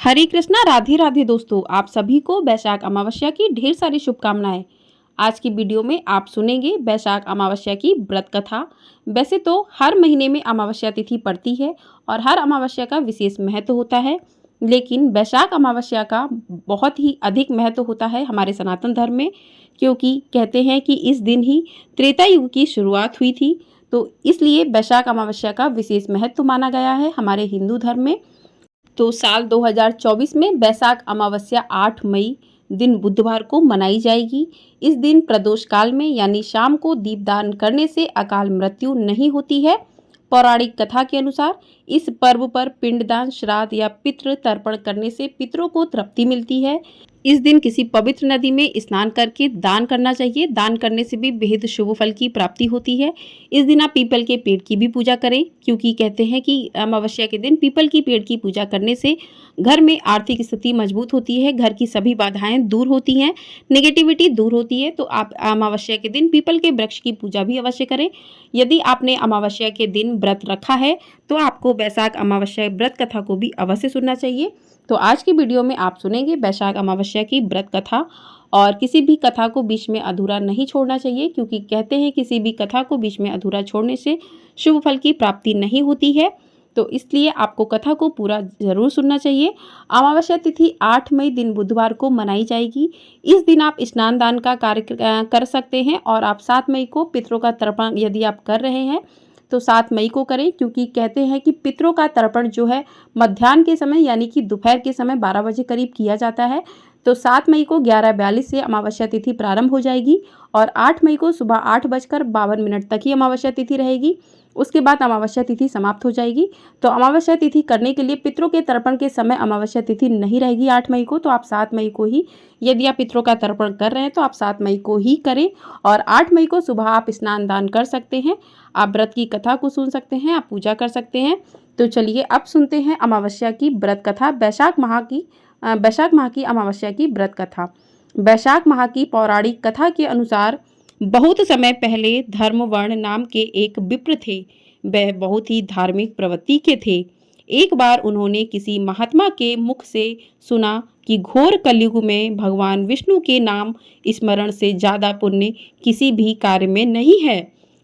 हरे कृष्णा, राधे राधे दोस्तों। आप सभी को वैशाख अमावस्या की ढेर सारी शुभकामनाएं। आज की वीडियो में आप सुनेंगे वैशाख अमावस्या की व्रत कथा। वैसे तो हर महीने में अमावस्या तिथि पड़ती है और हर अमावस्या का विशेष महत्व होता है, लेकिन वैशाख अमावस्या का बहुत ही अधिक महत्व होता है हमारे सनातन धर्म में, क्योंकि कहते हैं कि इस दिन ही त्रेता युग की शुरुआत हुई थी। तो इसलिए वैशाख अमावस्या का विशेष महत्व माना गया है हमारे हिंदू धर्म में। तो साल 2024 में वैशाख अमावस्या 8 मई दिन बुधवार को मनाई जाएगी। इस दिन प्रदोष काल में यानी शाम को दीपदान करने से अकाल मृत्यु नहीं होती है। पौराणिक कथा के अनुसार इस पर्व पर पिंडदान, श्राद्ध या पितृ तर्पण करने से पितरों को तृप्ति मिलती है। इस दिन किसी पवित्र नदी में स्नान करके दान करना चाहिए। दान करने से भी बेहद शुभ फल की प्राप्ति होती है। इस दिन आप पीपल के पेड़ की भी पूजा करें, क्योंकि कहते हैं कि अमावस्या के दिन पीपल की पेड़ की पूजा करने से घर में आर्थिक स्थिति मजबूत होती है, घर की सभी बाधाएं दूर होती हैं, नेगेटिविटी दूर होती है। तो आप अमावस्या के दिन पीपल के वृक्ष की पूजा भी अवश्य करें। यदि आपने अमावस्या के दिन व्रत रखा है तो आपको वैशाख अमावस्या व्रत कथा को भी अवश्य सुनना चाहिए। तो आज की वीडियो में आप सुनेंगे वैशाख अमावस्या की व्रत कथा, और किसी भी कथा को बीच में अधूरा नहीं छोड़ना चाहिए, क्योंकि कहते हैं किसी भी कथा को बीच में अधूरा छोड़ने से शुभ फल की प्राप्ति नहीं होती है। तो इसलिए आपको कथा को पूरा जरूर सुनना चाहिए। अमावस्या तिथि 8 मई दिन बुधवार को मनाई जाएगी। इस दिन आप स्नान दान का कार्य कर सकते हैं, और आप 7 मई को पितरों का तर्पण यदि आप कर रहे हैं तो 7 मई को करें, क्योंकि कहते हैं कि पितरों का तर्पण जो है मध्याह्न के समय यानी कि दोपहर के समय 12 बजे करीब किया जाता है। तो 7 मई को 11:42 से अमावस्या तिथि प्रारंभ हो जाएगी और 8 मई को सुबह 8:52 तक ही अमावस्या तिथि रहेगी। उसके बाद अमावस्या तिथि समाप्त हो जाएगी। तो अमावस्या तिथि करने के लिए पितरों के तर्पण के समय अमावस्या तिथि नहीं रहेगी 8 मई को, तो आप 7 मई को ही, यदि आप पितरों का तर्पण कर रहे हैं तो आप 7 मई को ही करें। और 8 मई को सुबह आप स्नान दान कर सकते हैं, आप व्रत की कथा को सुन सकते हैं, आप पूजा कर सकते हैं। तो चलिए अब सुनते हैं अमावस्या की व्रत कथा, वैशाख माह की अमावस्या की व्रत कथा। वैशाख माह की पौराणिक कथा के अनुसार बहुत समय पहले धर्मवर्ण नाम के एक विप्र थे। वह बहुत ही धार्मिक प्रवृत्ति के थे। एक बार उन्होंने किसी महात्मा के मुख से सुना कि घोर कलयुग में भगवान विष्णु के नाम स्मरण से ज़्यादा पुण्य किसी भी कार्य में नहीं है।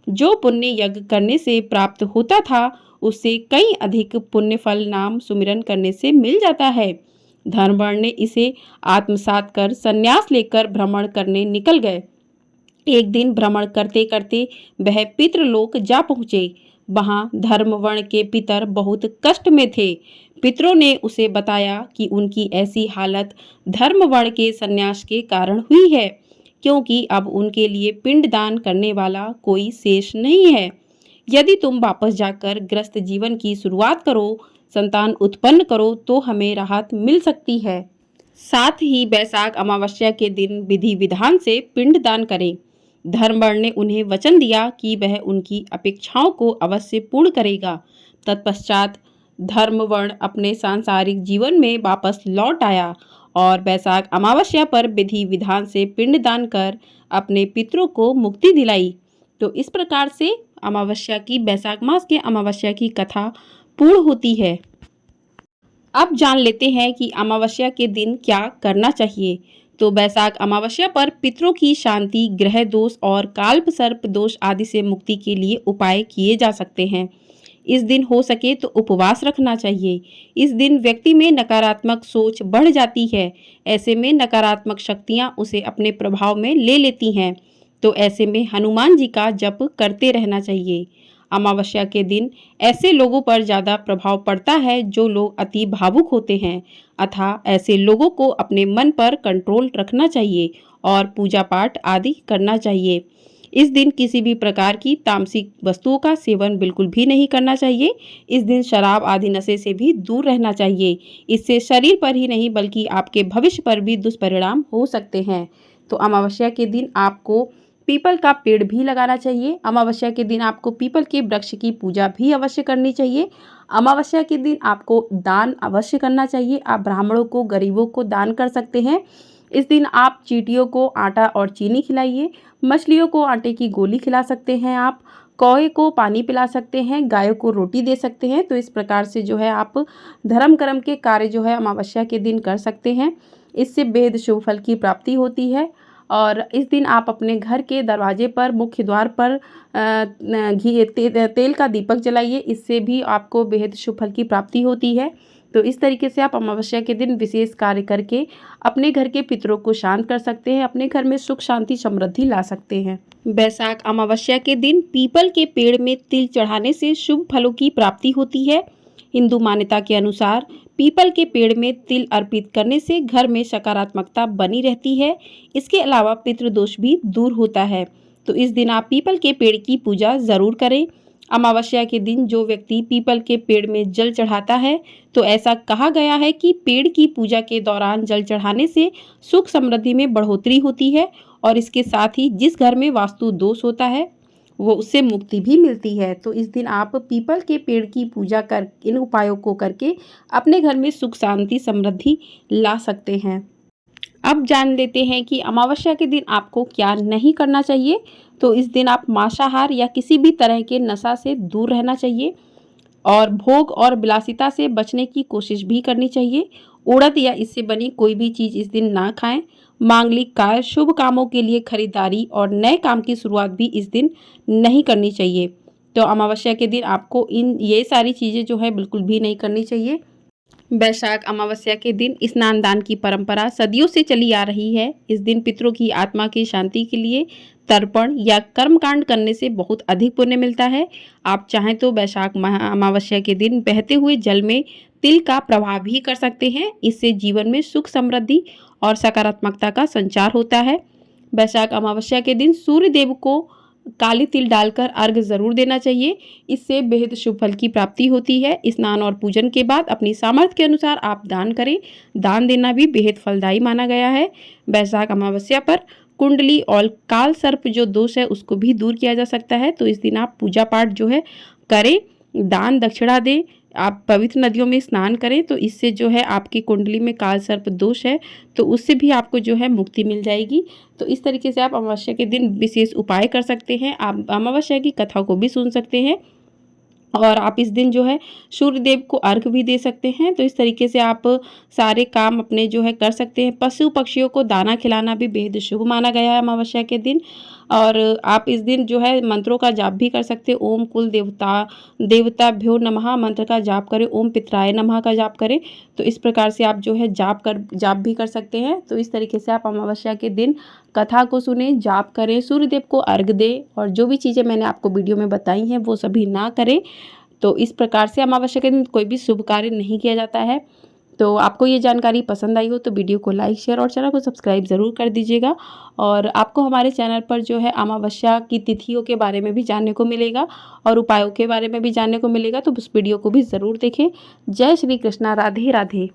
जो पुण्य यज्ञ करने से प्राप्त होता था उससे कई अधिक पुण्य फल नाम सुमिरन करने से मिल जाता है। धर्मवर्ण ने इसे आत्मसात कर संन्यास लेकर भ्रमण करने निकल गए। एक दिन भ्रमण करते करते वह पितृलोक जा पहुँचे। वहाँ धर्मवर्ण के पितर बहुत कष्ट में थे। पितरों ने उसे बताया कि उनकी ऐसी हालत धर्मवर्ण के संन्यास के कारण हुई है, क्योंकि अब उनके लिए पिंडदान करने वाला कोई शेष नहीं है। यदि तुम वापस जाकर गृहस्थ जीवन की शुरुआत करो, संतान उत्पन्न करो, तो हमें राहत मिल सकती है। साथ ही वैशाख अमावस्या के दिन विधि विधान से पिंडदान करें। धर्मवर्ण ने उन्हें वचन दिया कि वह उनकी अपेक्षाओं को अवश्य पूर्ण करेगा। तत्पश्चात धर्मवर्ण अपने सांसारिक जीवन में वापस लौट आया और वैशाख अमावस्या पर विधि विधान से पिंडदान कर अपने पितरों को मुक्ति दिलाई। तो इस प्रकार से अमावस्या की, वैशाख मास के अमावस्या की कथा पूर्ण होती है। अब जान लेते हैं कि अमावस्या के दिन क्या करना चाहिए। तो वैशाख अमावस्या पर पितरों की शांति, ग्रह दोष और काल्प सर्प दोष आदि से मुक्ति के लिए उपाय किए जा सकते हैं। इस दिन हो सके तो उपवास रखना चाहिए। इस दिन व्यक्ति में नकारात्मक सोच बढ़ जाती है। ऐसे में नकारात्मक शक्तियां उसे अपने प्रभाव में ले लेती हैं। तो ऐसे में हनुमान जी का जप करते रहना चाहिए। अमावस्या के दिन ऐसे लोगों पर ज़्यादा प्रभाव पड़ता है जो लोग अति भावुक होते हैं, अतः ऐसे लोगों को अपने मन पर कंट्रोल रखना चाहिए और पूजा पाठ आदि करना चाहिए। इस दिन किसी भी प्रकार की तामसिक वस्तुओं का सेवन बिल्कुल भी नहीं करना चाहिए। इस दिन शराब आदि नशे से भी दूर रहना चाहिए। इससे शरीर पर ही नहीं बल्कि आपके भविष्य पर भी दुष्परिणाम हो सकते हैं। तो अमावस्या के दिन आपको पीपल का पेड़ भी लगाना चाहिए। अमावस्या के दिन आपको पीपल के वृक्ष की पूजा भी अवश्य करनी चाहिए। अमावस्या के दिन आपको दान अवश्य करना चाहिए। आप ब्राह्मणों को, गरीबों को दान कर सकते हैं। इस दिन आप चींटियों को आटा और चीनी खिलाइए। मछलियों को आटे की गोली खिला सकते हैं। आप कौए को पानी पिला सकते हैं, गायों को रोटी दे सकते हैं। तो इस प्रकार से जो है आप धर्म कर्म के कार्य जो है अमावस्या के दिन कर सकते हैं। इससे बेहद शुभ फल की प्राप्ति होती है। और इस दिन आप अपने घर के दरवाजे पर, मुख्य द्वार पर तेल का दीपक जलाइए। इससे भी आपको बेहद शुभ फल की प्राप्ति होती है। तो इस तरीके से आप अमावस्या के दिन विशेष कार्य करके अपने घर के पितरों को शांत कर सकते हैं, अपने घर में सुख शांति समृद्धि ला सकते हैं। बैसाख अमावस्या के दिन पीपल के पेड़ में तिल चढ़ाने से शुभ फलों की प्राप्ति होती है। हिंदू मान्यता के अनुसार पीपल के पेड़ में तिल अर्पित करने से घर में सकारात्मकता बनी रहती है। इसके अलावा पितृदोष भी दूर होता है। तो इस दिन आप पीपल के पेड़ की पूजा ज़रूर करें। अमावस्या के दिन जो व्यक्ति पीपल के पेड़ में जल चढ़ाता है, तो ऐसा कहा गया है कि पेड़ की पूजा के दौरान जल चढ़ाने से सुख समृद्धि में बढ़ोतरी होती है और इसके साथ ही जिस घर में वास्तु दोष होता है वो उससे मुक्ति भी मिलती है। तो इस दिन आप पीपल के पेड़ की पूजा कर इन उपायों को करके अपने घर में सुख शांति समृद्धि ला सकते हैं। अब जान लेते हैं कि अमावस्या के दिन आपको क्या नहीं करना चाहिए। तो इस दिन आप मांसाहार या किसी भी तरह के नशा से दूर रहना चाहिए और भोग और विलासिता से बचने की कोशिश भी करनी चाहिए। उड़द या इससे बनी कोई भी चीज़ इस दिन ना खाएं। मांगलिक कार्य, शुभ कामों के लिए खरीदारी और नए काम की शुरुआत भी इस दिन नहीं करनी चाहिए। तो अमावस्या के दिन आपको ये सारी चीज़ें जो है बिल्कुल भी नहीं करनी चाहिए। बैसाख अमावस्या के दिन स्नान दान की परंपरा सदियों से चली आ रही है। इस दिन पितरों की आत्मा की शांति के लिए तर्पण या कर्मकांड करने से बहुत अधिक पुण्य मिलता है। आप चाहें तो बैसाख अमावस्या के दिन बहते हुए जल में तिल का प्रवाह भी कर सकते हैं। इससे जीवन में सुख समृद्धि और सकारात्मकता का संचार होता है। बैसाख अमावस्या के दिन सूर्य देव को काली तिल डालकर अर्घ्य जरूर देना चाहिए। इससे बेहद शुभ फल की प्राप्ति होती है। स्नान और पूजन के बाद अपनी सामर्थ्य के अनुसार आप दान करें। दान देना भी बेहद फलदायी माना गया है। बैसाख अमावस्या पर कुंडली और काल सर्प जो दोष है उसको भी दूर किया जा सकता है। तो इस दिन आप पूजा पाठ जो है करें, दान दक्षिणा दें, आप पवित्र नदियों में स्नान करें। तो इससे जो है आपकी कुंडली में काल सर्प दोष है तो उससे भी आपको जो है मुक्ति मिल जाएगी। तो इस तरीके से आप अमावस्या के दिन विशेष उपाय कर सकते हैं। आप अमावस्या की कथा को भी सुन सकते हैं और आप इस दिन जो है सूर्य देव को अर्घ्य भी दे सकते हैं। तो इस तरीके से आप सारे काम अपने जो है कर सकते हैं। पशु पक्षियों को दाना खिलाना भी बेहद शुभ माना गया है अमावस्या के दिन। और आप इस दिन जो है मंत्रों का जाप भी कर सकते हैं। ओम कुल देवताभ्यो नमः मंत्र का जाप करें, ओम पितराय नमः का जाप करें। तो इस प्रकार से आप जो है जाप भी कर सकते हैं। तो इस तरीके से आप अमावस्या के दिन कथा को सुने, जाप करें, सूर्यदेव को अर्घ्य दें और जो भी चीज़ें मैंने आपको वीडियो में बताई हैं वो सभी ना करें। तो इस प्रकार से अमावस्या के दिन कोई भी शुभ कार्य नहीं किया जाता है। तो आपको ये जानकारी पसंद आई हो तो वीडियो को लाइक, शेयर और चैनल को सब्सक्राइब ज़रूर कर दीजिएगा। और आपको हमारे चैनल पर जो है अमावस्या की तिथियों के बारे में भी जानने को मिलेगा और उपायों के बारे में भी जानने को मिलेगा। तो उस वीडियो को भी ज़रूर देखें। जय श्री कृष्णा, राधे राधे।